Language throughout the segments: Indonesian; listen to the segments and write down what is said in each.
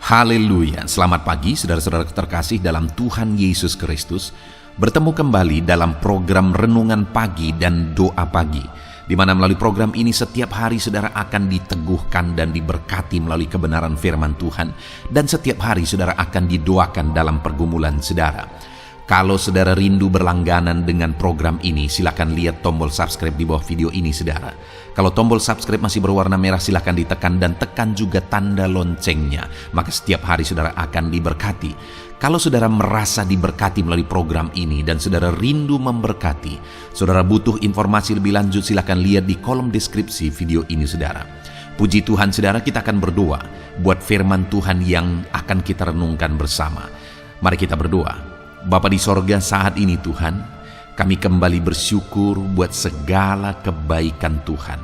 Haleluya, selamat pagi saudara-saudara terkasih dalam Tuhan Yesus Kristus. Bertemu kembali dalam program Renungan Pagi dan Doa Pagi, di mana melalui program ini setiap hari saudara akan diteguhkan dan diberkati melalui kebenaran firman Tuhan, dan setiap hari saudara akan didoakan dalam pergumulan saudara. Kalau saudara rindu berlangganan dengan program ini, silakan lihat tombol subscribe di bawah video ini saudara. Kalau tombol subscribe masih berwarna merah, silakan ditekan dan tekan juga tanda loncengnya. Maka setiap hari saudara akan diberkati. Kalau saudara merasa diberkati melalui program ini dan saudara rindu memberkati, saudara butuh informasi lebih lanjut, silakan lihat di kolom deskripsi video ini saudara. Puji Tuhan saudara, kita akan berdoa buat firman Tuhan yang akan kita renungkan bersama. Mari kita berdoa. Bapa di sorga, saat ini Tuhan, kami kembali bersyukur buat segala kebaikan Tuhan.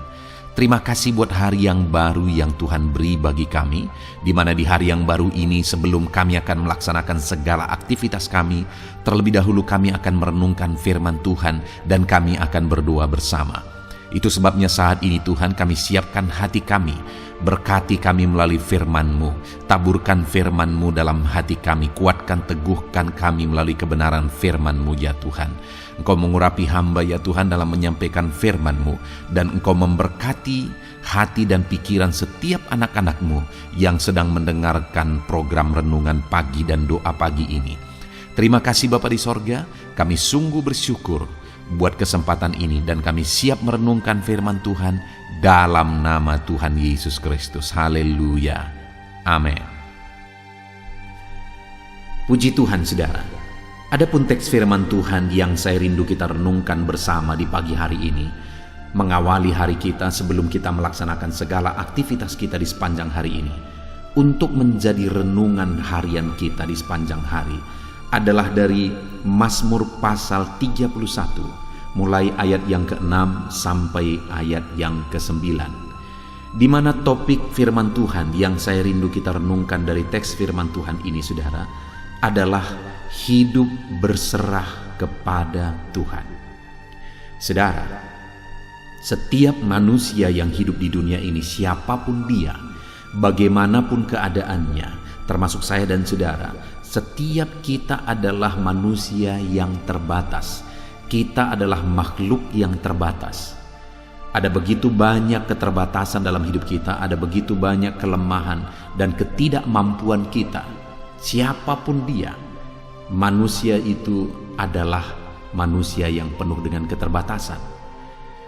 Terima kasih buat hari yang baru yang Tuhan beri bagi kami, di mana di hari yang baru ini sebelum kami akan melaksanakan segala aktivitas kami, terlebih dahulu kami akan merenungkan firman Tuhan dan kami akan berdoa bersama. Itu sebabnya saat ini Tuhan kami siapkan hati kami, berkati kami melalui firman-Mu, taburkan firman-Mu dalam hati kami, kuatkan teguhkan kami melalui kebenaran firman-Mu ya Tuhan. Engkau mengurapi hamba ya Tuhan dalam menyampaikan firman-Mu, dan Engkau memberkati hati dan pikiran setiap anak-anak-Mu yang sedang mendengarkan program Renungan Pagi dan Doa Pagi ini. Terima kasih Bapa di sorga, kami sungguh bersyukur buat kesempatan ini dan kami siap merenungkan firman Tuhan dalam nama Tuhan Yesus Kristus. Haleluya. Amin. Puji Tuhan saudara. Adapun teks firman Tuhan yang saya rindu kita renungkan bersama di pagi hari ini, mengawali hari kita sebelum kita melaksanakan segala aktivitas kita di sepanjang hari ini, untuk menjadi renungan harian kita di sepanjang hari, adalah dari Mazmur pasal 31, mulai ayat yang ke-6 sampai ayat yang ke-9, di mana topik firman Tuhan yang saya rindu kita renungkan dari teks firman Tuhan ini saudara, adalah hidup berserah kepada Tuhan. Saudara, setiap manusia yang hidup di dunia ini, siapapun dia, bagaimanapun keadaannya, termasuk saya dan saudara, setiap kita adalah manusia yang terbatas. Kita adalah makhluk yang terbatas. Ada begitu banyak keterbatasan dalam hidup kita, ada begitu banyak kelemahan dan ketidakmampuan kita. Siapapun dia, manusia itu adalah manusia yang penuh dengan keterbatasan.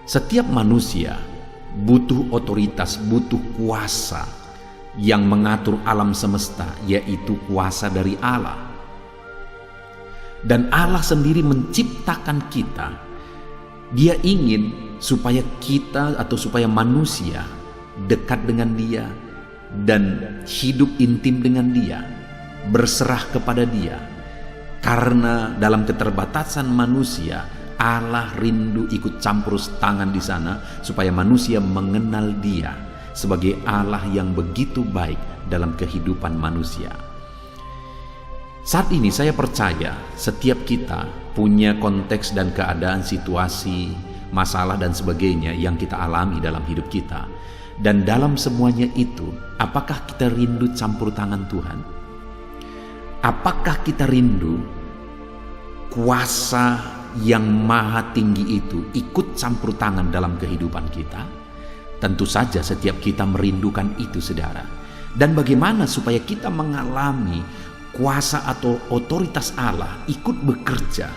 Setiap manusia butuh otoritas, butuh kuasa yang mengatur alam semesta, yaitu kuasa dari Allah. Dan Allah sendiri menciptakan kita. Dia ingin supaya kita atau supaya manusia dekat dengan Dia dan hidup intim dengan Dia, berserah kepada Dia. Karena dalam keterbatasan manusia, Allah rindu ikut campur tangan di sana supaya manusia mengenal Dia sebagai Allah yang begitu baik dalam kehidupan manusia. Saat ini saya percaya setiap kita punya konteks dan keadaan, situasi, masalah dan sebagainya yang kita alami dalam hidup kita. Dan dalam semuanya itu, apakah kita rindu campur tangan Tuhan? Apakah kita rindu kuasa yang maha tinggi itu ikut campur tangan dalam kehidupan kita? Tentu saja setiap kita merindukan itu saudara. Dan bagaimana supaya kita mengalami kuasa atau otoritas Allah ikut bekerja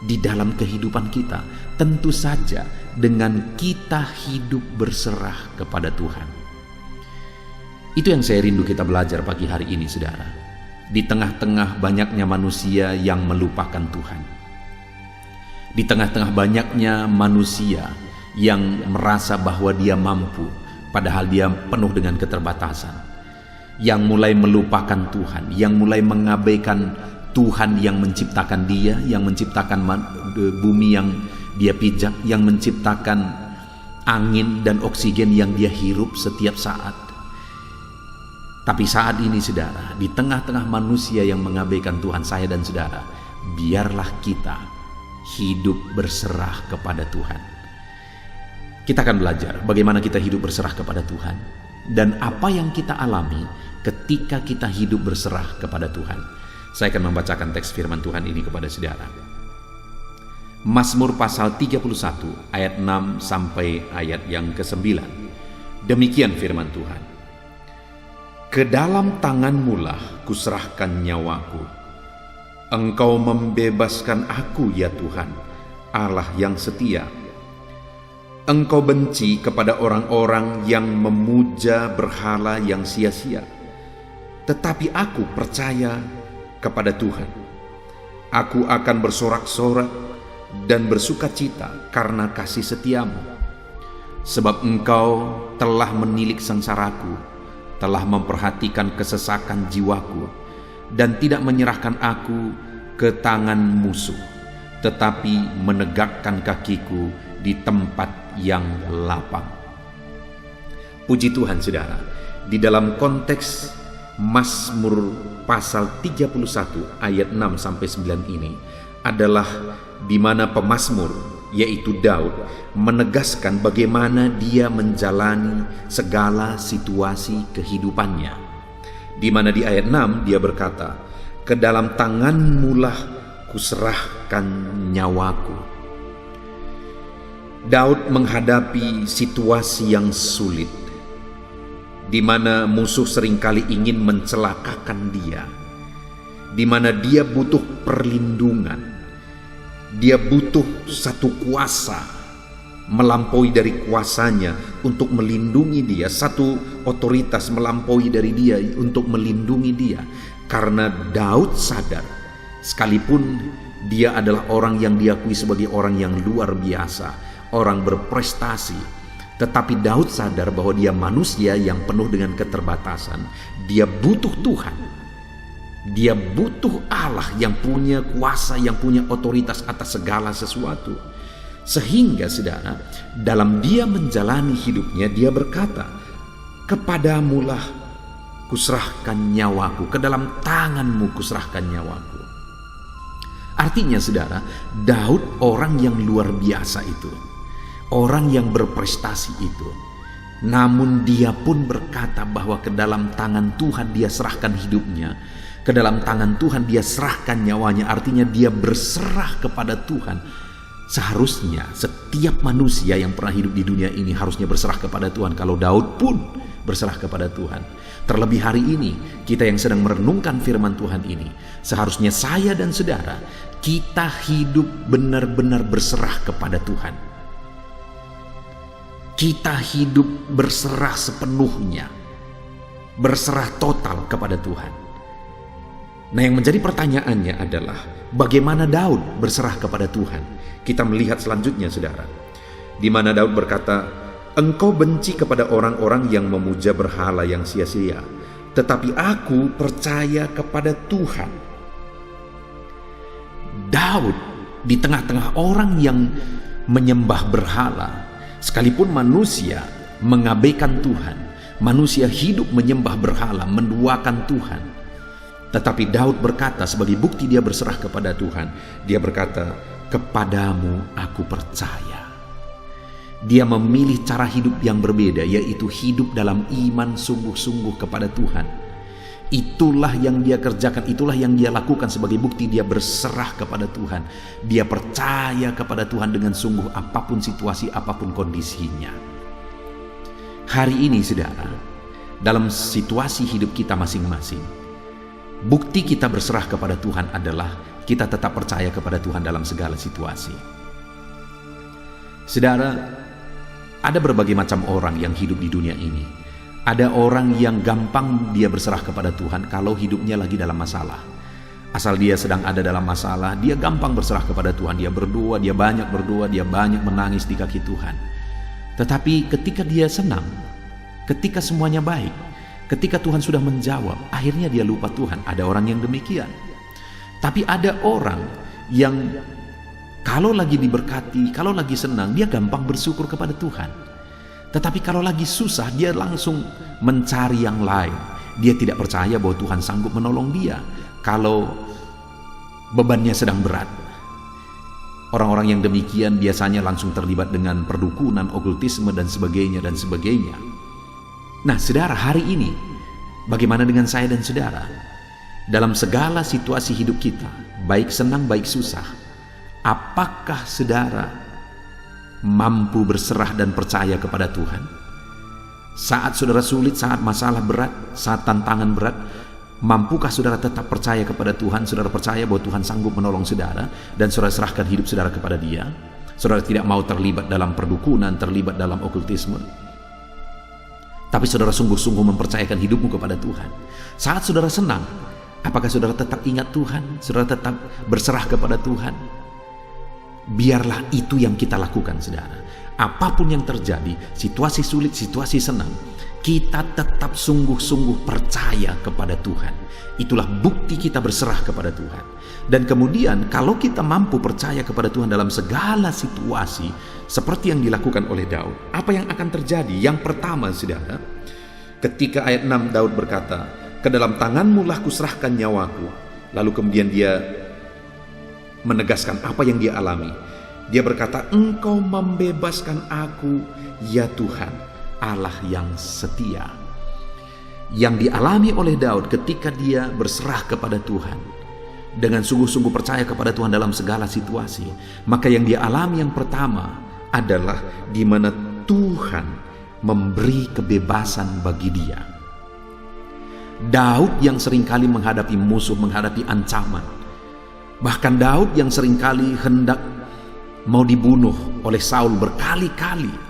di dalam kehidupan kita? Tentu saja dengan kita hidup berserah kepada Tuhan. Itu yang saya rindu kita belajar pagi hari ini saudara. Di tengah-tengah banyaknya manusia yang melupakan Tuhan, di tengah-tengah banyaknya manusia yang merasa bahwa dia mampu, padahal dia penuh dengan keterbatasan, yang mulai melupakan Tuhan, yang mulai mengabaikan Tuhan yang menciptakan dia, yang menciptakan bumi yang dia pijak, yang menciptakan angin dan oksigen yang dia hirup setiap saat. Tapi saat ini saudara, di tengah-tengah manusia yang mengabaikan Tuhan, saya dan saudara, biarlah kita hidup berserah kepada Tuhan. Kita akan belajar bagaimana kita hidup berserah kepada Tuhan dan apa yang kita alami ketika kita hidup berserah kepada Tuhan. Saya akan membacakan teks firman Tuhan ini kepada saudara. Mazmur pasal 31 ayat 6 sampai ayat yang ke-9. Demikian firman Tuhan. Ke dalam tangan-Mu-lah kuserahkan nyawaku. Engkau membebaskan aku ya Tuhan, Allah yang setia. Engkau benci kepada orang-orang yang memuja berhala yang sia-sia. Tetapi aku percaya kepada Tuhan. Aku akan bersorak-sorak dan bersukacita karena kasih setiamu. Sebab Engkau telah menilik sengsaraku, telah memperhatikan kesesakan jiwaku, dan tidak menyerahkan aku ke tangan musuh, tetapi menegakkan kakiku di tempat yang lapang. Puji Tuhan saudara, di dalam konteks Mazmur pasal 31 ayat 6 sampai 9 ini adalah di mana pemazmur, yaitu Daud, menegaskan bagaimana dia menjalani segala situasi kehidupannya. Di mana di ayat 6 dia berkata, ke dalam tangan-Mu-lah kuserahkan nyawaku. Daud menghadapi situasi yang sulit, di mana musuh seringkali ingin mencelakakan dia, di mana dia butuh perlindungan. Dia butuh satu kuasa melampaui dari kuasanya untuk melindungi dia, satu otoritas melampaui dari dia untuk melindungi dia. Karena Daud sadar, sekalipun dia adalah orang yang diakui sebagai orang yang luar biasa, orang berprestasi, tetapi Daud sadar bahwa dia manusia yang penuh dengan keterbatasan. Dia butuh Tuhan. Dia butuh Allah yang punya kuasa, yang punya otoritas atas segala sesuatu. Sehingga saudara, dalam dia menjalani hidupnya, dia berkata, kepadamu-lah kuserahkan nyawaku, ke dalam tangan-Mu kuserahkan nyawaku. Artinya saudara, Daud orang yang luar biasa itu, orang yang berprestasi itu. Namun dia pun berkata bahwa ke dalam tangan Tuhan dia serahkan hidupnya. Ke dalam tangan Tuhan dia serahkan nyawanya, artinya dia berserah kepada Tuhan. Seharusnya setiap manusia yang pernah hidup di dunia ini harusnya berserah kepada Tuhan. Kalau Daud pun berserah kepada Tuhan. Terlebih hari ini, kita yang sedang merenungkan firman Tuhan ini, seharusnya saya dan saudara, kita hidup benar-benar berserah kepada Tuhan. Kita hidup berserah sepenuhnya, berserah total kepada Tuhan. Nah, yang menjadi pertanyaannya adalah bagaimana Daud berserah kepada Tuhan? Kita melihat selanjutnya saudara, di mana Daud berkata, engkau benci kepada orang-orang yang memuja berhala yang sia-sia, tetapi aku percaya kepada Tuhan. Daud di tengah-tengah orang yang menyembah berhala, sekalipun manusia mengabaikan Tuhan, manusia hidup menyembah berhala, menduakan Tuhan, tetapi Daud berkata sebagai bukti dia berserah kepada Tuhan, dia berkata, kepadamu aku percaya. Dia memilih cara hidup yang berbeda, yaitu hidup dalam iman sungguh-sungguh kepada Tuhan. Itulah yang dia kerjakan, itulah yang dia lakukan sebagai bukti dia berserah kepada Tuhan. Dia percaya kepada Tuhan dengan sungguh apapun situasi, apapun kondisinya. Hari ini saudara, dalam situasi hidup kita masing-masing, bukti kita berserah kepada Tuhan adalah kita tetap percaya kepada Tuhan dalam segala situasi. Saudara, ada berbagai macam orang yang hidup di dunia ini. Ada orang yang gampang dia berserah kepada Tuhan kalau hidupnya lagi dalam masalah. Asal dia sedang ada dalam masalah, dia gampang berserah kepada Tuhan. Dia berdoa, dia banyak menangis di kaki Tuhan. Tetapi ketika dia senang, ketika semuanya baik, ketika Tuhan sudah menjawab, akhirnya dia lupa Tuhan. Ada orang yang demikian. Tapi ada orang yang kalau lagi diberkati, kalau lagi senang, dia gampang bersyukur kepada Tuhan. Tetapi kalau lagi susah, dia langsung mencari yang lain. Dia tidak percaya bahwa Tuhan sanggup menolong dia kalau bebannya sedang berat. Orang-orang yang demikian biasanya langsung terlibat dengan perdukunan, okultisme, dan sebagainya. Nah, saudara, hari ini bagaimana dengan saya dan saudara? Dalam segala situasi hidup kita, baik senang baik susah, apakah saudara mampu berserah dan percaya kepada Tuhan? Saat saudara sulit, saat masalah berat, saat tantangan berat, mampukah saudara tetap percaya kepada Tuhan? Saudara percaya bahwa Tuhan sanggup menolong saudara dan saudara serahkan hidup saudara kepada Dia? Saudara tidak mau terlibat dalam perdukunan, terlibat dalam okultisme, tapi saudara sungguh-sungguh mempercayakan hidupmu kepada Tuhan. Saat saudara senang, apakah saudara tetap ingat Tuhan? Saudara tetap berserah kepada Tuhan? Biarlah itu yang kita lakukan, saudara. Apapun yang terjadi, situasi sulit, situasi senang, kita tetap sungguh-sungguh percaya kepada Tuhan. Itulah bukti kita berserah kepada Tuhan. Dan kemudian kalau kita mampu percaya kepada Tuhan dalam segala situasi, seperti yang dilakukan oleh Daud, apa yang akan terjadi? Yang pertama, saudara, ketika ayat 6 Daud berkata, "Ke dalam tanganmu lah kuserahkan nyawaku." Lalu kemudian dia menegaskan apa yang dia alami. Dia berkata, "Engkau membebaskan aku, ya Tuhan, Allah yang setia." Yang dialami oleh Daud ketika dia berserah kepada Tuhan, dengan sungguh-sungguh percaya kepada Tuhan dalam segala situasi, maka yang dia alami yang pertama adalah di mana Tuhan memberi kebebasan bagi dia. Daud yang seringkali menghadapi musuh, menghadapi ancaman, bahkan Daud yang seringkali hendak mau dibunuh oleh Saul berkali-kali,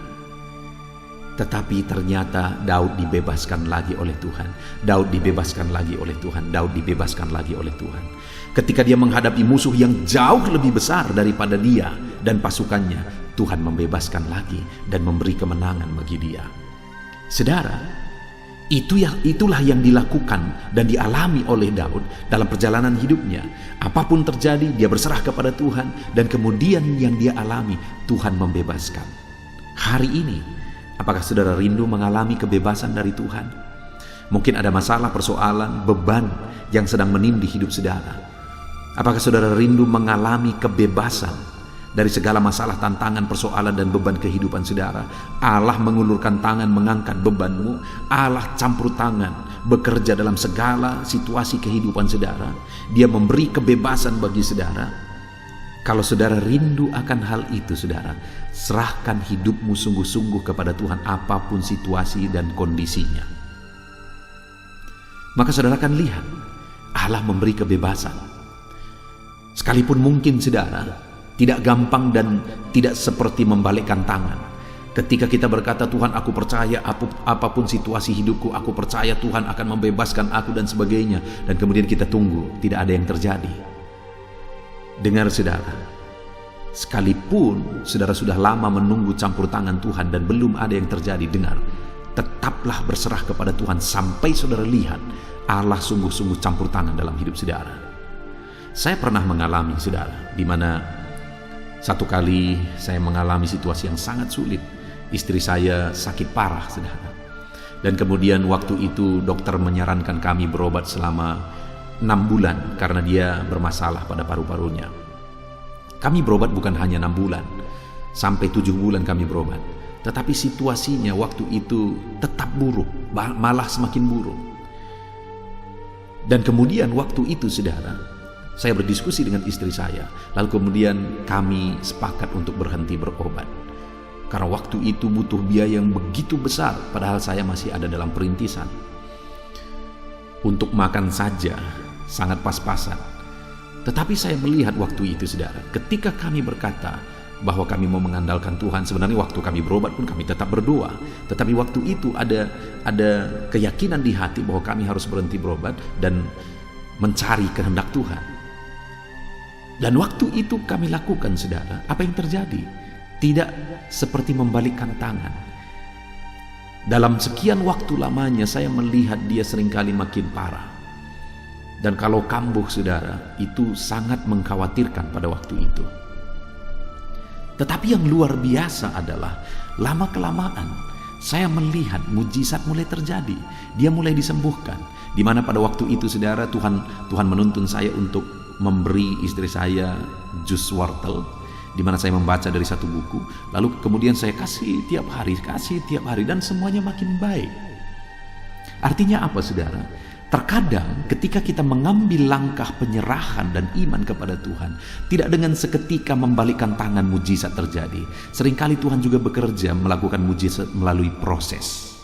tetapi ternyata Daud dibebaskan lagi oleh Tuhan. Daud dibebaskan lagi oleh Tuhan. Daud dibebaskan lagi oleh Tuhan. Ketika dia menghadapi musuh yang jauh lebih besar daripada dia dan pasukannya, Tuhan membebaskan lagi dan memberi kemenangan bagi dia. Saudara, itulah yang dilakukan dan dialami oleh Daud dalam perjalanan hidupnya. Apapun terjadi, dia berserah kepada Tuhan, dan kemudian yang dia alami, Tuhan membebaskan. Hari ini, apakah saudara rindu mengalami kebebasan dari Tuhan? Mungkin ada masalah, persoalan, beban yang sedang menindih hidup saudara. Apakah saudara rindu mengalami kebebasan dari segala masalah, tantangan, persoalan, dan beban kehidupan saudara? Allah mengulurkan tangan mengangkat bebanmu. Allah campur tangan bekerja dalam segala situasi kehidupan saudara. Dia memberi kebebasan bagi saudara. Kalau saudara rindu akan hal itu, saudara, serahkan hidupmu sungguh-sungguh kepada Tuhan apapun situasi dan kondisinya. Maka saudara akan lihat Allah memberi kebebasan. Sekalipun mungkin saudara tidak gampang dan tidak seperti membalikkan tangan. Ketika kita berkata, "Tuhan, aku percaya apapun situasi hidupku, aku percaya Tuhan akan membebaskan aku," dan sebagainya, dan kemudian kita tunggu, tidak ada yang terjadi. Dengar saudara, sekalipun saudara sudah lama menunggu campur tangan Tuhan dan belum ada yang terjadi, dengar, tetaplah berserah kepada Tuhan sampai saudara lihat Allah sungguh-sungguh campur tangan dalam hidup saudara. Saya pernah mengalami, saudara, di mana satu kali saya mengalami situasi yang sangat sulit. Istri saya sakit parah, saudara. Dan kemudian waktu itu dokter menyarankan kami berobat selama 6 bulan karena dia bermasalah pada paru-parunya. Kami berobat bukan hanya 6 bulan, sampai 7 bulan kami berobat. Tetapi situasinya waktu itu tetap buruk, malah semakin buruk. Dan kemudian waktu itu, saudara, saya berdiskusi dengan istri saya, lalu kemudian kami sepakat untuk berhenti berobat. Karena waktu itu butuh biaya yang begitu besar, padahal saya masih ada dalam perintisan. Untuk makan saja sangat pas-pasan. Tetapi saya melihat waktu itu, saudara, ketika kami berkata bahwa kami mau mengandalkan Tuhan, sebenarnya waktu kami berobat pun kami tetap berdoa. Tetapi waktu itu ada keyakinan di hati bahwa kami harus berhenti berobat dan mencari kehendak Tuhan. Dan waktu itu kami lakukan, saudara. Apa yang terjadi? Tidak seperti membalikkan tangan. Dalam sekian waktu lamanya saya melihat dia seringkali makin parah. Dan kalau kambuh, saudara, itu sangat mengkhawatirkan pada waktu itu. Tetapi yang luar biasa adalah lama-kelamaan saya melihat mujizat mulai terjadi. Dia mulai disembuhkan. Di mana pada waktu itu, saudara, Tuhan menuntun saya untuk memberi istri saya jus wortel, di mana saya membaca dari satu buku, lalu kemudian saya kasih tiap hari, dan semuanya makin baik. Artinya apa, saudara? Terkadang ketika kita mengambil langkah penyerahan dan iman kepada Tuhan, tidak dengan seketika membalikkan tangan mujizat terjadi. Seringkali Tuhan juga bekerja melakukan mujizat melalui proses.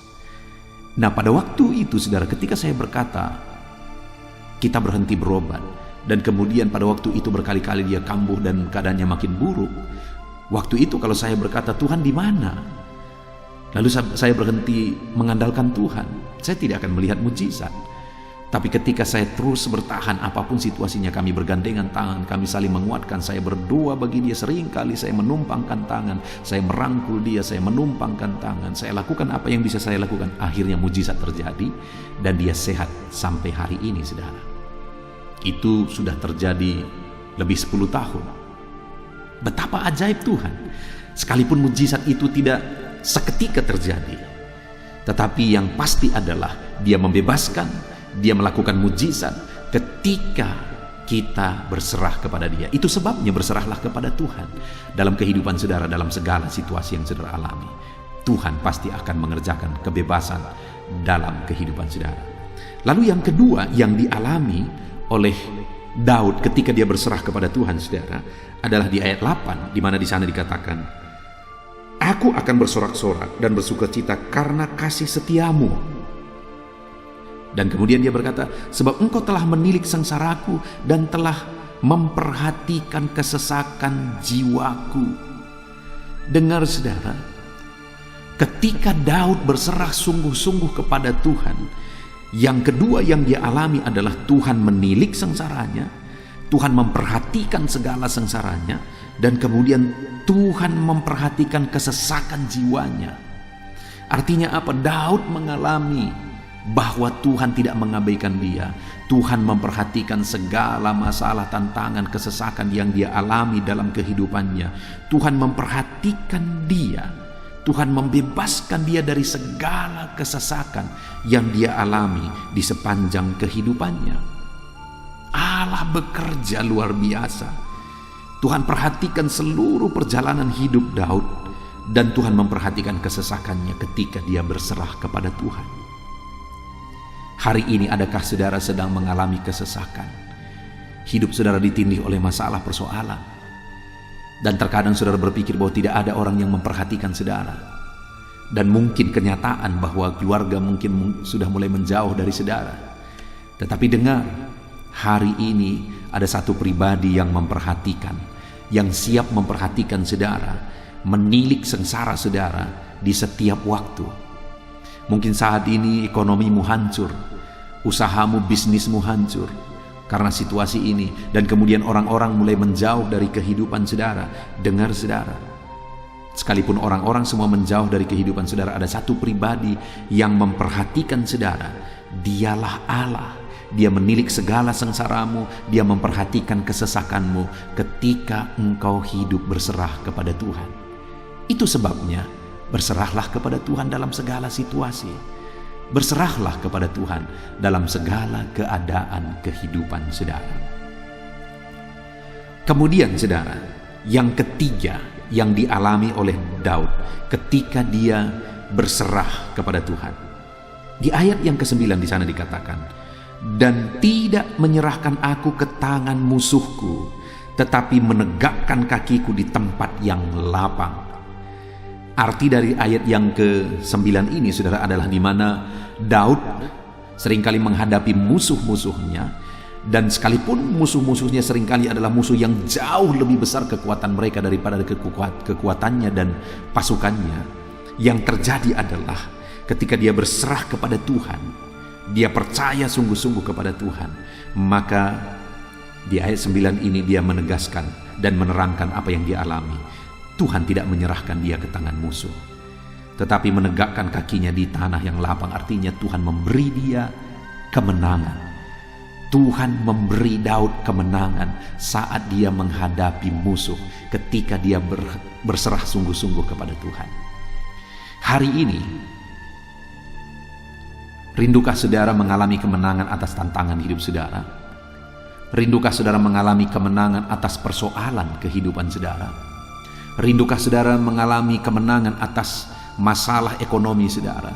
Nah, pada waktu itu, saudara, ketika saya berkata, kita berhenti berobat, dan kemudian pada waktu itu berkali-kali dia kambuh dan keadaannya makin buruk. Waktu itu kalau saya berkata, Tuhan di mana? Lalu saya berhenti mengandalkan Tuhan, saya tidak akan melihat mujizat. Tapi ketika saya terus bertahan, apapun situasinya, kami bergandengan tangan, kami saling menguatkan, saya berdoa bagi dia, seringkali saya menumpangkan tangan, saya merangkul dia, saya menumpangkan tangan, saya lakukan apa yang bisa saya lakukan. Akhirnya mujizat terjadi dan dia sehat sampai hari ini, saudara. Itu sudah terjadi lebih 10 tahun. Betapa ajaib Tuhan. Sekalipun mujizat itu tidak seketika terjadi, tetapi yang pasti adalah dia membebaskan, dia melakukan mujizat ketika kita berserah kepada dia. Itu sebabnya berserahlah kepada Tuhan dalam kehidupan saudara, dalam segala situasi yang saudara alami. Tuhan pasti akan mengerjakan kebebasan dalam kehidupan saudara. Lalu yang kedua yang dialami oleh Daud ketika dia berserah kepada Tuhan, saudara, adalah di ayat 8, di mana di sana dikatakan, "Aku akan bersorak-sorak dan bersukacita karena kasih setiamu." Dan kemudian dia berkata, "Sebab engkau telah menilik sengsaraku dan telah memperhatikan kesesakan jiwaku." Dengar, saudara, ketika Daud berserah sungguh-sungguh kepada Tuhan, yang kedua yang dia alami adalah Tuhan menilik sengsaranya, Tuhan memperhatikan segala sengsaranya, dan kemudian Tuhan memperhatikan kesesakan jiwanya. Artinya apa? Daud mengalami bahwa Tuhan tidak mengabaikan dia. Tuhan memperhatikan segala masalah, tantangan, kesesakan yang dia alami dalam kehidupannya. Tuhan memperhatikan dia. Tuhan membebaskan dia dari segala kesesakan yang dia alami di sepanjang kehidupannya. Allah bekerja luar biasa. Tuhan perhatikan seluruh perjalanan hidup Daud, dan Tuhan memperhatikan kesesakannya ketika dia berserah kepada Tuhan. Hari ini adakah saudara sedang mengalami kesesakan? Hidup saudara ditindih oleh masalah persoalan, dan terkadang saudara berpikir bahwa tidak ada orang yang memperhatikan saudara, dan mungkin kenyataan bahwa keluarga mungkin sudah mulai menjauh dari saudara. Tetapi dengar, hari ini ada satu pribadi yang memperhatikan, yang siap memperhatikan saudara, menilik sengsara saudara di setiap waktu. Mungkin saat ini ekonomimu hancur, usahamu, bisnismu hancur karena situasi ini, dan kemudian orang-orang mulai menjauh dari kehidupan saudara. Dengar, saudara, sekalipun orang-orang semua menjauh dari kehidupan saudara, ada satu pribadi yang memperhatikan saudara. Dialah Allah. Dia menilik segala sengsaramu, dia memperhatikan kesesakanmu ketika engkau hidup berserah kepada Tuhan. Itu sebabnya berserahlah kepada Tuhan dalam segala situasi. Berserahlah kepada Tuhan dalam segala keadaan kehidupan saudara. Kemudian, saudara, yang ketiga yang dialami oleh Daud ketika dia berserah kepada Tuhan. Di ayat yang ke-9 di sana dikatakan, "Dan tidak menyerahkan aku ke tangan musuhku, tetapi menegakkan kakiku di tempat yang lapang." Arti dari ayat yang ke-9 ini, saudara, adalah di mana Daud seringkali menghadapi musuh-musuhnya, dan sekalipun musuh-musuhnya seringkali adalah musuh yang jauh lebih besar kekuatan mereka daripada kekuatannya dan pasukannya, yang terjadi adalah ketika dia berserah kepada Tuhan, dia percaya sungguh-sungguh kepada Tuhan, maka di ayat 9 ini dia menegaskan dan menerangkan apa yang dia alami. Tuhan tidak menyerahkan dia ke tangan musuh, tetapi menegakkan kakinya di tanah yang lapang. Artinya Tuhan memberi dia kemenangan. Tuhan memberi Daud kemenangan saat dia menghadapi musuh, ketika dia berserah sungguh-sungguh kepada Tuhan. Hari ini, rindukah saudara mengalami kemenangan atas tantangan hidup saudara? Rindukah saudara mengalami kemenangan atas persoalan kehidupan saudara? Rindukah saudara mengalami kemenangan atas masalah ekonomi saudara?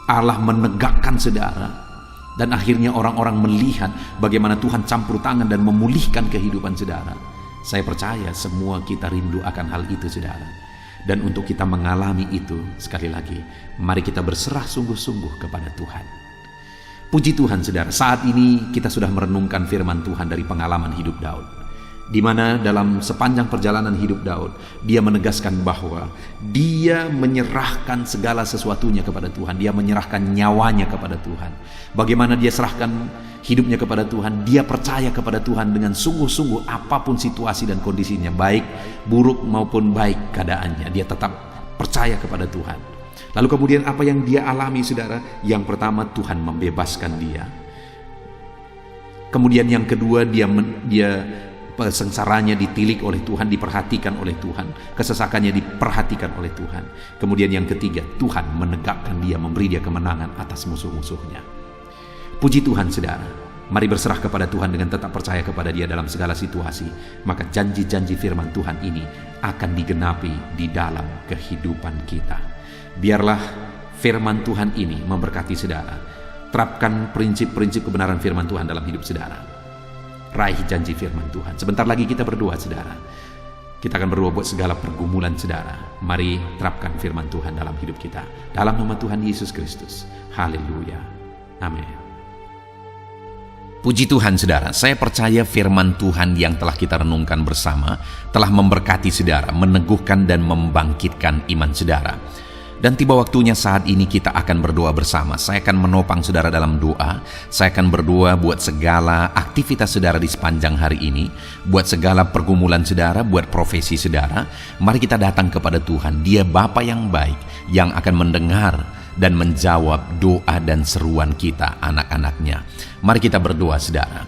Allah menegakkan saudara. Dan akhirnya orang-orang melihat bagaimana Tuhan campur tangan dan memulihkan kehidupan saudara. Saya percaya semua kita rindu akan hal itu saudara. Dan untuk kita mengalami itu, sekali lagi, mari kita berserah sungguh-sungguh kepada Tuhan. Puji Tuhan saudara, saat ini kita sudah merenungkan firman Tuhan dari pengalaman hidup Daud, di mana dalam sepanjang perjalanan hidup Daud, dia menegaskan bahwa dia menyerahkan segala sesuatunya kepada Tuhan. Dia menyerahkan nyawanya kepada Tuhan. Bagaimana dia serahkan hidupnya kepada Tuhan, dia percaya kepada Tuhan dengan sungguh-sungguh apapun situasi dan kondisinya, baik buruk maupun baik keadaannya, dia tetap percaya kepada Tuhan. Lalu kemudian apa yang dia alami saudara? Yang pertama, Tuhan membebaskan dia. Kemudian yang kedua, dia sengsaranya ditilik oleh Tuhan, diperhatikan oleh Tuhan, kesesakannya diperhatikan oleh Tuhan. Kemudian yang ketiga, Tuhan menegakkan dia, memberi dia kemenangan atas musuh-musuhnya. Puji Tuhan saudara, mari berserah kepada Tuhan dengan tetap percaya kepada dia dalam segala situasi, maka janji-janji firman Tuhan ini akan digenapi di dalam kehidupan kita. Biarlah firman Tuhan ini memberkati saudara. Terapkan prinsip-prinsip kebenaran firman Tuhan dalam hidup saudara. Raih janji firman Tuhan. Sebentar lagi kita berdoa saudara. Kita akan berdoa buat segala pergumulan saudara. Mari terapkan firman Tuhan dalam hidup kita. Dalam nama Tuhan Yesus Kristus. Haleluya. Amin. Puji Tuhan saudara, saya percaya firman Tuhan yang telah kita renungkan bersama telah memberkati saudara, meneguhkan dan membangkitkan iman saudara. Dan tiba waktunya saat ini kita akan berdoa bersama. Saya akan menopang saudara dalam doa. Saya akan berdoa buat segala aktivitas saudara di sepanjang hari ini, buat segala pergumulan saudara, buat profesi saudara. Mari kita datang kepada Tuhan. Dia Bapa yang baik, yang akan mendengar dan menjawab doa dan seruan kita, anak-anaknya. Mari kita berdoa saudara.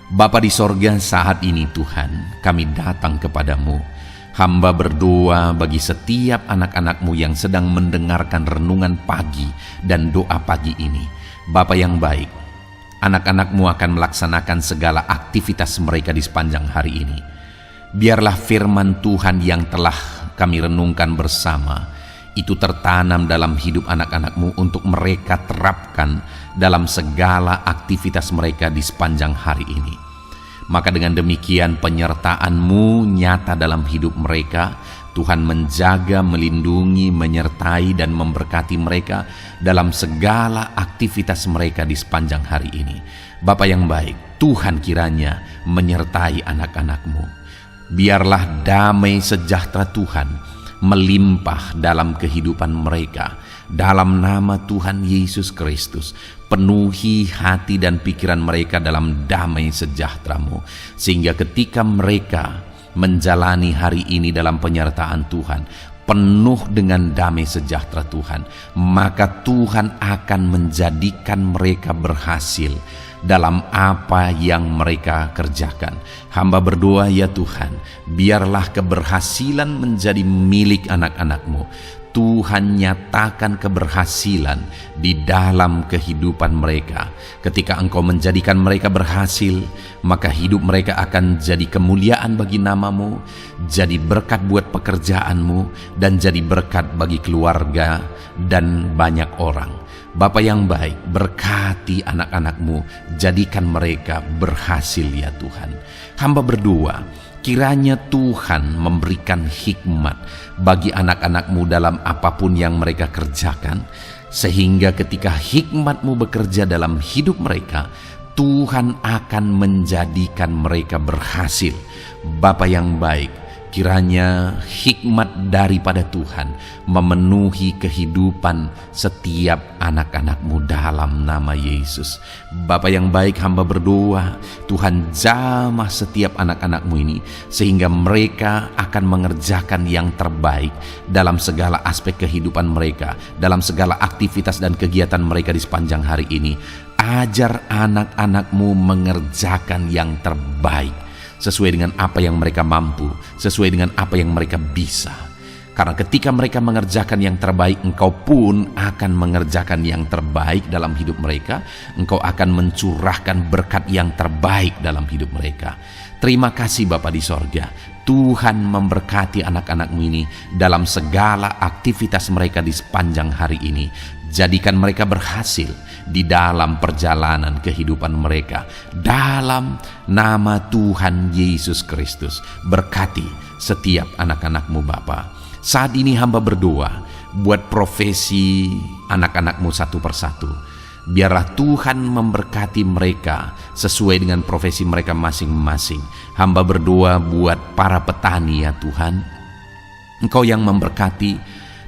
Bapa di sorga, saat ini Tuhan, kami datang kepadamu. Hamba berdoa bagi setiap anak-anak-Mu yang sedang mendengarkan renungan pagi dan doa pagi ini. Bapa yang baik, anak-anak-Mu akan melaksanakan segala aktivitas mereka di sepanjang hari ini. Biarlah firman Tuhan yang telah kami renungkan bersama itu tertanam dalam hidup anak-anak-Mu untuk mereka terapkan dalam segala aktivitas mereka di sepanjang hari ini. Maka dengan demikian penyertaan-Mu nyata dalam hidup mereka. Tuhan menjaga, melindungi, menyertai dan memberkati mereka dalam segala aktivitas mereka di sepanjang hari ini. Bapa yang baik, Tuhan kiranya menyertai anak-anak-Mu. Biarlah damai sejahtera Tuhan melimpah dalam kehidupan mereka. Dalam nama Tuhan Yesus Kristus, penuhi hati dan pikiran mereka dalam damai sejahtera-Mu, sehingga ketika mereka menjalani hari ini dalam penyertaan Tuhan, penuh dengan damai sejahtera Tuhan, maka Tuhan akan menjadikan mereka berhasil dalam apa yang mereka kerjakan. Hamba berdoa ya Tuhan, biarlah keberhasilan menjadi milik anak-anak-Mu. Tuhan nyatakan keberhasilan di dalam kehidupan mereka. Ketika Engkau menjadikan mereka berhasil, maka hidup mereka akan jadi kemuliaan bagi nama-Mu, jadi berkat buat pekerjaan-Mu, dan jadi berkat bagi keluarga dan banyak orang. Bapa yang baik, berkati anak-anak-Mu, jadikan mereka berhasil ya Tuhan. Hamba berdoa, kiranya Tuhan memberikan hikmat bagi anak-anak-Mu dalam apapun yang mereka kerjakan, sehingga ketika hikmat-Mu bekerja dalam hidup mereka, Tuhan akan menjadikan mereka berhasil. Bapa yang baik, kiranya hikmat daripada Tuhan memenuhi kehidupan setiap anak-anak-Mu dalam nama Yesus. Bapa yang baik, hamba berdoa, Tuhan jamah setiap anak-anak-Mu ini, sehingga mereka akan mengerjakan yang terbaik dalam segala aspek kehidupan mereka, dalam segala aktivitas dan kegiatan mereka di sepanjang hari ini. Ajar anak-anak-Mu mengerjakan yang terbaik, sesuai dengan apa yang mereka mampu, sesuai dengan apa yang mereka bisa. Karena ketika mereka mengerjakan yang terbaik, Engkau pun akan mengerjakan yang terbaik dalam hidup mereka. Engkau akan mencurahkan berkat yang terbaik dalam hidup mereka. Terima kasih Bapa di sorga. Tuhan memberkati anak-anak-Mu ini dalam segala aktivitas mereka di sepanjang hari ini. Jadikan mereka berhasil di dalam perjalanan kehidupan mereka. Dalam nama Tuhan Yesus Kristus, berkati setiap anak-anak-Mu Bapa. Saat ini hamba berdoa buat profesi anak-anak-Mu satu persatu. Biarlah Tuhan memberkati mereka sesuai dengan profesi mereka masing-masing. Hamba berdoa buat para petani ya Tuhan. Engkau yang memberkati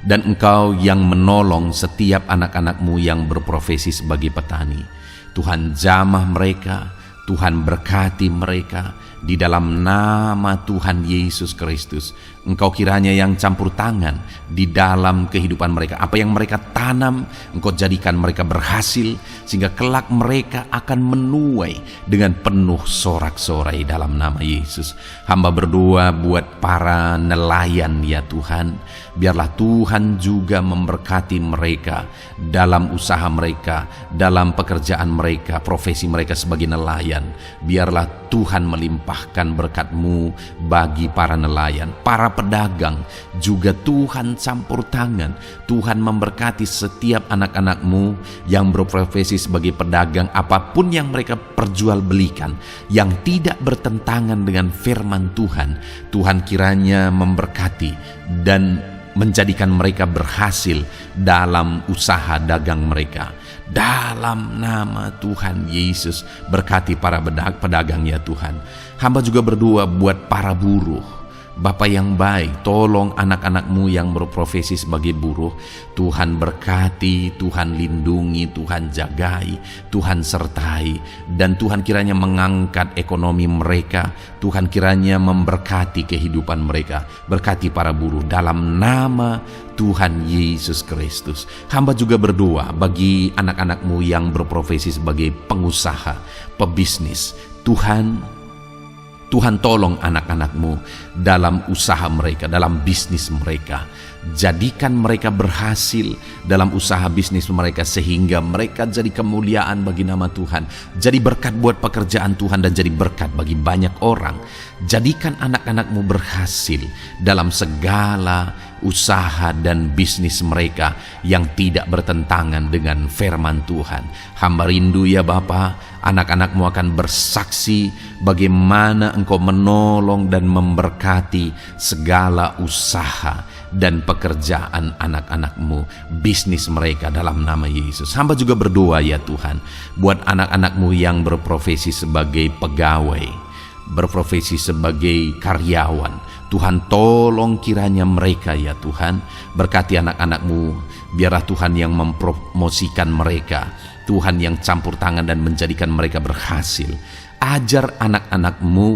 dan Engkau yang menolong setiap anak-anak-Mu yang berprofesi sebagai petani. Tuhan jamah mereka, Tuhan berkati mereka di dalam nama Tuhan Yesus Kristus. Engkau kiranya yang campur tangan di dalam kehidupan mereka. Apa yang mereka tanam, Engkau jadikan mereka berhasil, sehingga kelak mereka akan menuai dengan penuh sorak-sorai dalam nama Yesus. Hamba berdoa buat para nelayan ya Tuhan. Biarlah Tuhan juga memberkati mereka dalam usaha mereka, dalam pekerjaan mereka, profesi mereka sebagai nelayan. Biarlah Tuhan melimpahkan berkat-Mu bagi para nelayan, para pedagang juga Tuhan campur tangan. Tuhan memberkati setiap anak-anak-Mu yang berprofesi sebagai pedagang, apapun yang mereka perjualbelikan yang tidak bertentangan dengan firman Tuhan. Tuhan kiranya memberkati dan menjadikan mereka berhasil dalam usaha dagang mereka. Dalam nama Tuhan Yesus, berkati para pedagang ya Tuhan. Hamba juga berdoa buat para buruh. Bapa yang baik, tolong anak-anak-Mu yang berprofesi sebagai buruh. Tuhan berkati, Tuhan lindungi, Tuhan jagai, Tuhan sertai. Dan Tuhan kiranya mengangkat ekonomi mereka. Tuhan kiranya memberkati kehidupan mereka. Berkati para buruh dalam nama Tuhan Yesus Kristus. Hamba juga berdoa bagi anak-anak-Mu yang berprofesi sebagai pengusaha, pebisnis. Tuhan tolong anak-anak-Mu dalam usaha mereka, dalam bisnis mereka. Jadikan mereka berhasil dalam usaha bisnis mereka, sehingga mereka jadi kemuliaan bagi nama Tuhan. Jadi berkat buat pekerjaan Tuhan dan jadi berkat bagi banyak orang. Jadikan anak-anak-Mu berhasil dalam segala usaha dan bisnis mereka yang tidak bertentangan dengan firman Tuhan. Hamba rindu ya Bapa, anak-anak-Mu akan bersaksi bagaimana Engkau menolong dan memberkati segala usaha dan pekerjaan anak-anak-Mu, bisnis mereka dalam nama Yesus. Hamba juga berdoa ya Tuhan buat anak-anak-Mu yang berprofesi sebagai pegawai, berprofesi sebagai karyawan. Tuhan tolong kiranya mereka ya Tuhan, berkati anak-anak-Mu. Biarlah Tuhan yang mempromosikan mereka, Tuhan yang campur tangan dan menjadikan mereka berhasil. Ajar anak-anak-Mu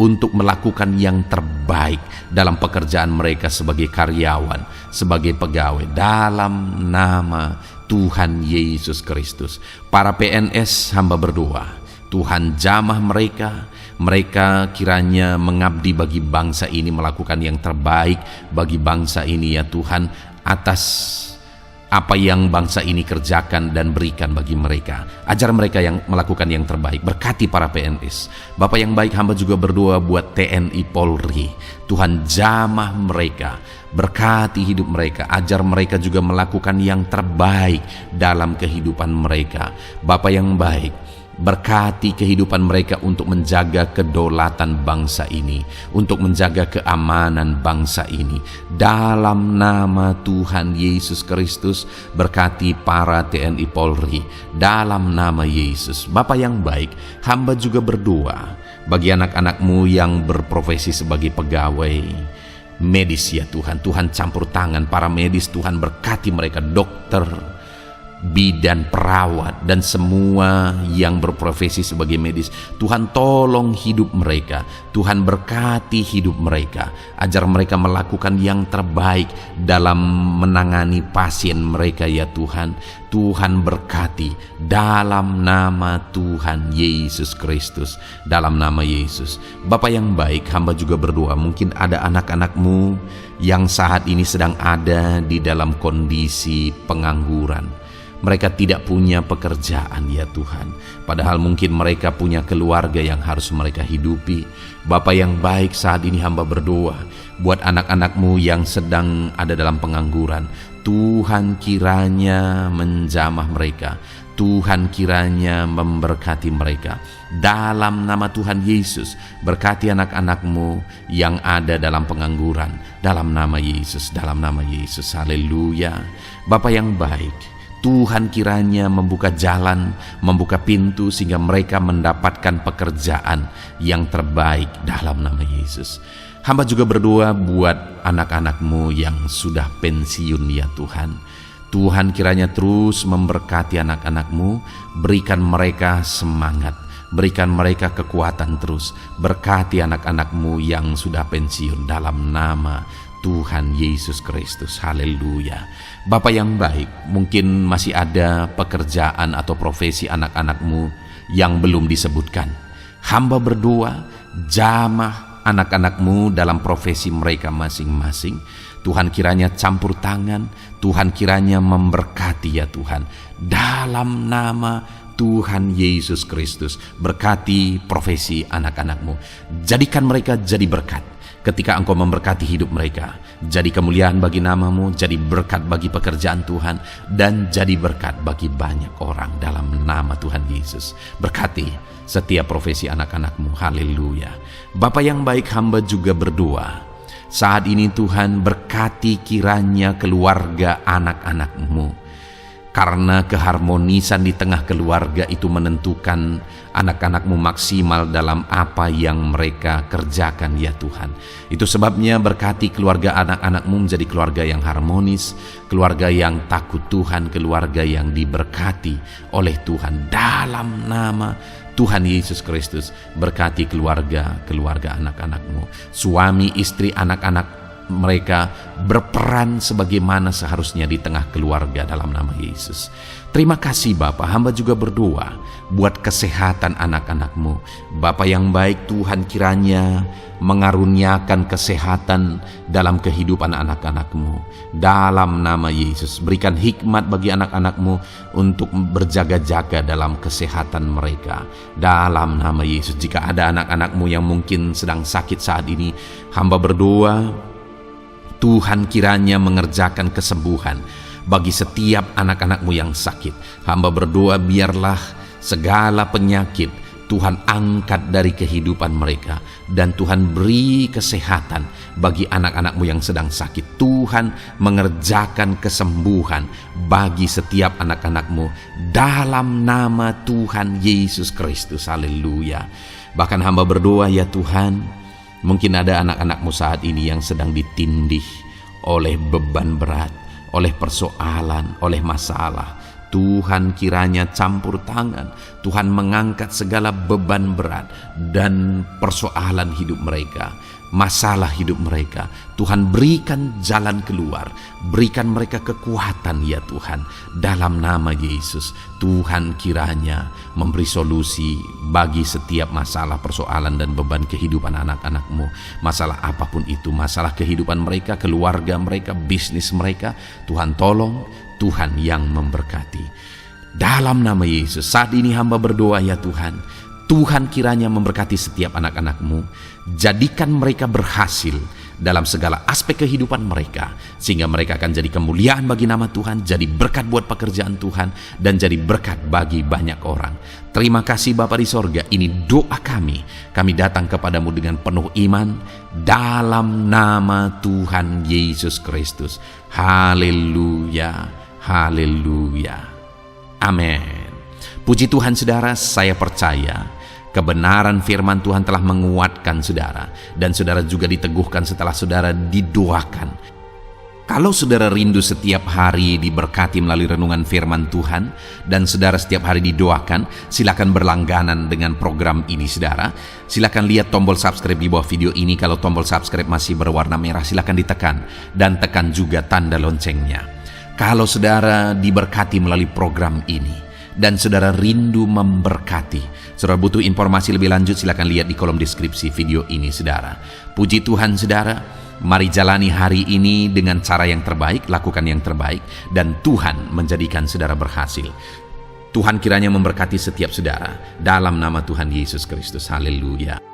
untuk melakukan yang terbaik dalam pekerjaan mereka sebagai karyawan, sebagai pegawai, dalam nama Tuhan Yesus Kristus. Para PNS hamba berdoa, Tuhan jamah mereka kiranya mengabdi bagi bangsa ini, melakukan yang terbaik bagi bangsa ini ya Tuhan, atas apa yang bangsa ini kerjakan dan berikan bagi mereka. Ajar mereka yang melakukan yang terbaik. Berkati para PNS. Bapak yang baik, hamba juga berdoa buat TNI Polri. Tuhan jamah mereka, berkati hidup mereka. Ajar mereka juga melakukan yang terbaik dalam kehidupan mereka. Bapak yang baik, berkati kehidupan mereka untuk menjaga kedaulatan bangsa ini, untuk menjaga keamanan bangsa ini. Dalam nama Tuhan Yesus Kristus, berkati para TNI Polri dalam nama Yesus. Bapa yang baik, hamba juga berdoa bagi anak-anak-Mu yang berprofesi sebagai pegawai medis ya Tuhan. Tuhan campur tangan para medis, Tuhan berkati mereka, dokter, bidan, perawat, dan semua yang berprofesi sebagai medis. Tuhan tolong hidup mereka, Tuhan berkati hidup mereka. Ajar mereka melakukan yang terbaik dalam menangani pasien mereka ya Tuhan. Tuhan berkati dalam nama Tuhan Yesus Kristus, dalam nama Yesus. Bapa yang baik, hamba juga berdoa, mungkin ada anak-anak-Mu yang saat ini sedang ada di dalam kondisi pengangguran. Mereka tidak punya pekerjaan ya Tuhan, padahal mungkin mereka punya keluarga yang harus mereka hidupi. Bapa yang baik, saat ini hamba berdoa buat anak-anak-Mu yang sedang ada dalam pengangguran. Tuhan kiranya menjamah mereka, Tuhan kiranya memberkati mereka. Dalam nama Tuhan Yesus, berkati anak-anak-Mu yang ada dalam pengangguran. Dalam nama Yesus, dalam nama Yesus, haleluya. Bapa yang baik, Tuhan kiranya membuka jalan, membuka pintu sehingga mereka mendapatkan pekerjaan yang terbaik dalam nama Yesus. Hamba juga berdoa buat anak-anak-Mu yang sudah pensiun ya Tuhan. Tuhan kiranya terus memberkati anak-anak-Mu, berikan mereka semangat, berikan mereka kekuatan terus. Berkati anak-anak-Mu yang sudah pensiun dalam nama Tuhan Yesus Kristus, haleluya. Bapa yang baik, mungkin masih ada pekerjaan atau profesi anak-anak-Mu yang belum disebutkan. Hamba berdoa, jamah anak-anak-Mu dalam profesi mereka masing-masing. Tuhan kiranya campur tangan, Tuhan kiranya memberkati ya Tuhan. Dalam nama Tuhan Yesus Kristus, berkati profesi anak-anak-Mu. Jadikan mereka jadi berkat ketika Engkau memberkati hidup mereka. Jadi kemuliaan bagi nama-Mu, jadi berkat bagi pekerjaan Tuhan, dan jadi berkat bagi banyak orang dalam nama Tuhan Yesus. Berkati setiap profesi anak-anak-Mu, haleluya. Bapa yang baik, hamba juga berdoa saat ini Tuhan, berkati kiranya keluarga anak-anak-Mu. Karena keharmonisan di tengah keluarga itu menentukan anak-anak-Mu maksimal dalam apa yang mereka kerjakan ya Tuhan. Itu sebabnya berkati keluarga anak-anak-Mu menjadi keluarga yang harmonis, keluarga yang takut Tuhan, keluarga yang diberkati oleh Tuhan. Dalam nama Tuhan Yesus Kristus, berkati keluarga anak-anak-Mu. Suami, istri, anak-anak mereka berperan sebagaimana seharusnya di tengah keluarga dalam nama Yesus. Terima kasih Bapa, hamba juga berdoa buat kesehatan anak-anak-Mu. Bapa yang baik, Tuhan kiranya mengaruniakan kesehatan dalam kehidupan anak-anak-Mu. Dalam nama Yesus, berikan hikmat bagi anak-anak-Mu untuk berjaga-jaga dalam kesehatan mereka. Dalam nama Yesus, jika ada anak-anak-Mu yang mungkin sedang sakit saat ini, hamba berdoa Tuhan kiranya mengerjakan kesembuhan bagi setiap anak-anak-Mu yang sakit. Hamba berdoa biarlah segala penyakit Tuhan angkat dari kehidupan mereka, dan Tuhan beri kesehatan bagi anak-anak-Mu yang sedang sakit. Tuhan mengerjakan kesembuhan bagi setiap anak-anak-Mu dalam nama Tuhan Yesus Kristus, haleluya. Bahkan hamba berdoa ya Tuhan, mungkin ada anak-anak-Mu saat ini yang sedang ditindih oleh beban berat, oleh persoalan, oleh masalah. Tuhan kiranya campur tangan, Tuhan mengangkat segala beban berat dan persoalan hidup mereka, masalah hidup mereka. Tuhan berikan jalan keluar, berikan mereka kekuatan ya Tuhan. Dalam nama Yesus, Tuhan kiranya memberi solusi bagi setiap masalah, persoalan dan beban kehidupan anak-anak-Mu. Masalah apapun itu, masalah kehidupan mereka, keluarga mereka, bisnis mereka, Tuhan tolong, Tuhan yang memberkati. Dalam nama Yesus, saat ini hamba berdoa ya Tuhan, Tuhan kiranya memberkati setiap anak-anak-Mu. Jadikan mereka berhasil dalam segala aspek kehidupan mereka, sehingga mereka akan jadi kemuliaan bagi nama Tuhan, jadi berkat buat pekerjaan Tuhan, dan jadi berkat bagi banyak orang. Terima kasih Bapa di sorga, ini doa kami. Kami datang kepadamu dengan penuh iman, dalam nama Tuhan Yesus Kristus. Haleluya, haleluya, amin. Puji Tuhan saudara, saya percaya kebenaran firman Tuhan telah menguatkan saudara, dan saudara juga diteguhkan setelah saudara didoakan. Kalau saudara rindu setiap hari diberkati melalui renungan firman Tuhan, dan saudara setiap hari didoakan, silakan berlangganan dengan program ini saudara. Silakan lihat tombol subscribe di bawah video ini. Kalau tombol subscribe masih berwarna merah, silakan ditekan, dan tekan juga tanda loncengnya. Kalau saudara diberkati melalui program ini, dan saudara rindu memberkati, saudara butuh informasi lebih lanjut, silakan lihat di kolom deskripsi video ini saudara. Puji Tuhan saudara, Mari jalani hari ini dengan cara yang terbaik, lakukan yang terbaik, dan Tuhan menjadikan saudara berhasil. Tuhan kiranya memberkati setiap saudara dalam nama Tuhan Yesus Kristus. Haleluya.